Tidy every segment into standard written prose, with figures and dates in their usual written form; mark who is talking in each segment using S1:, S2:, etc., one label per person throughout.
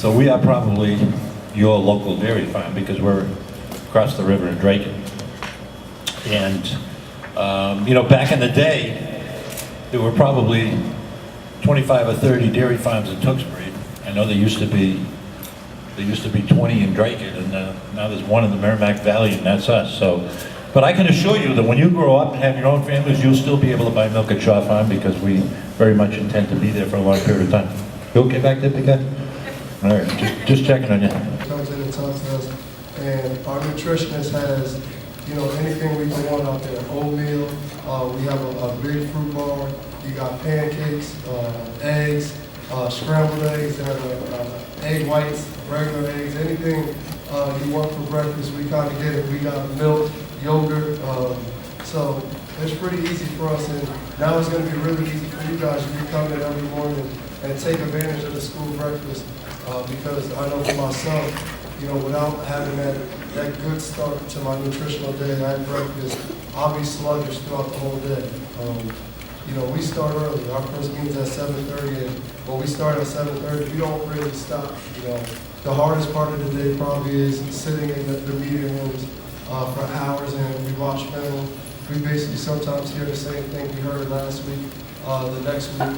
S1: So we are probably your local dairy farm because we're across the river in Drayton. And, you know, back in the day, there were probably 25 or 30 dairy farms in Tewksbury. I know there used to be 20 in Drayton, and now there's one in the Merrimack Valley, and that's us. So, but I can assure you that when you grow up and have your own families, you'll still be able to buy milk at Shaw Farm because we very much intend to be there for a long period of time. You okay back there, big guy? All right, just checking on you.
S2: Comes in and talks to us, and our nutritionist has, you know, anything we can want out there. Oatmeal, we have a big fruit bar. You got pancakes, eggs, scrambled eggs that are egg whites, regular eggs, anything you want for breakfast, we kind of get it. We got milk, yogurt, so it's pretty easy for us, and now it's going to be really easy for you guys. You can come in every morning and take advantage of the school breakfast, because I know for myself, you know, without having that good start to my nutritional day at breakfast, I'll be sluggish throughout the whole day. You know, we start early. Our first meeting's at 7:30, and when we start at 7:30, we don't really stop. You know, the hardest part of the day probably is sitting in the meeting rooms for hours, and we watch film. We basically sometimes hear the same thing we heard last week. The next week,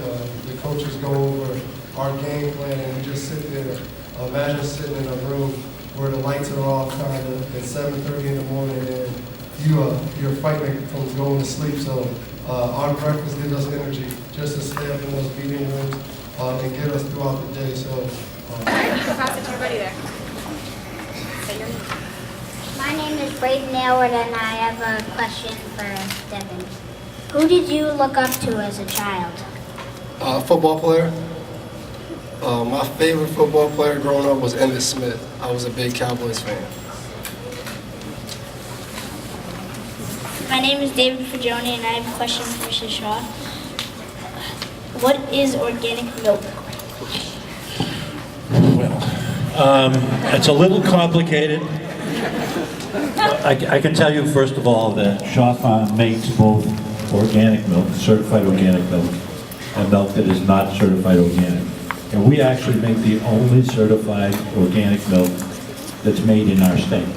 S2: the coaches go over our game plan, and we just sit there. Imagine sitting in a room where the lights are off kind of at 7:30 in the morning, and your fight becomes going to sleep. So our breakfast gives us energy just to stay up in those meeting rooms and get us throughout the day. So
S3: pass it to everybody there. Say your name.
S4: My name is Braden Aylward, and I have a question for Devin. Who did you look up to as a child?
S2: football player. My favorite football player growing up was Emmitt Smith. I was a big Cowboys fan.
S5: My name is David Fagioni, and I have a question for Mrs. Shaw. What is organic milk?
S1: Well, it's a little complicated. I can tell you, first of all, that Shaw Farm makes both organic milk, certified organic milk, and milk that is not certified organic. And we actually make the only certified organic milk that's made in our state.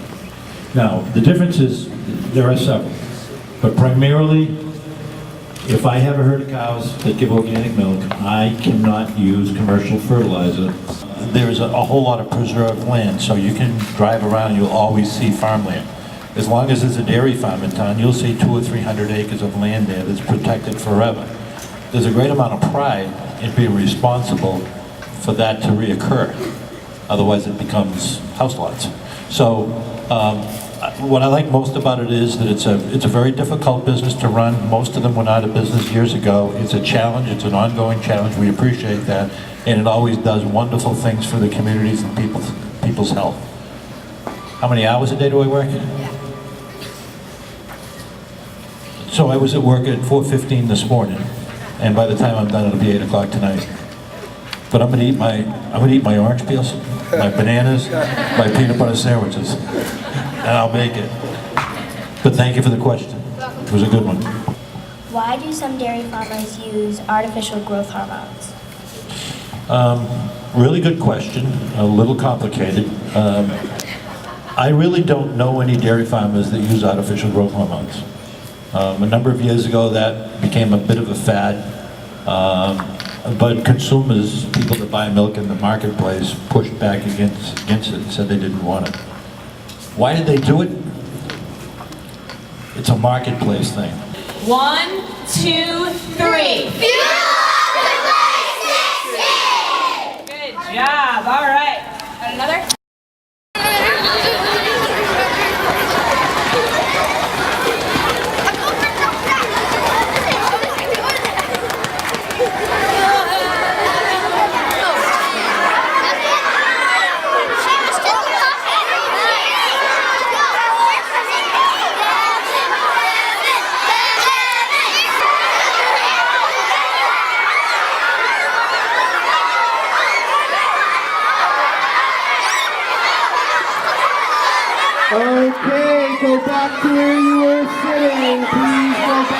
S1: Now, the difference is, there are several, but primarily, if I have a herd of cows that give organic milk, I cannot use commercial fertilizer. There's a whole lot of preserved land, so you can drive around and you'll always see farmland. As long as there's a dairy farm in town, you'll see 200 or 300 acres of land there that's protected forever. There's a great amount of pride in being responsible for that to reoccur. Otherwise it becomes house lots. So what I like most about it is that it's a very difficult business to run. Most of them went out of business years ago. It's a challenge, it's an ongoing challenge. We appreciate that. And it always does wonderful things for the communities and people's health. How many hours a day do I work? So I was at work at 4:15 this morning, and by the time I'm done, it'll be 8 o'clock tonight. But I'm gonna eat my orange peels, my bananas, my peanut butter sandwiches, and I'll make it. But thank you for the question. It was a good one.
S5: Why do some dairy farmers use artificial growth hormones?
S1: Really good question, a little complicated. I really don't know any dairy farmers that use artificial growth hormones. A number of years ago that became a bit of a fad, but consumers, people that buy milk in the marketplace, pushed back against it and said they didn't want it. Why did they do it? It's a marketplace thing.
S3: 1, 2, 3. Good job. All right. Got another?
S6: Okay, go back to where you were sitting. Please go back.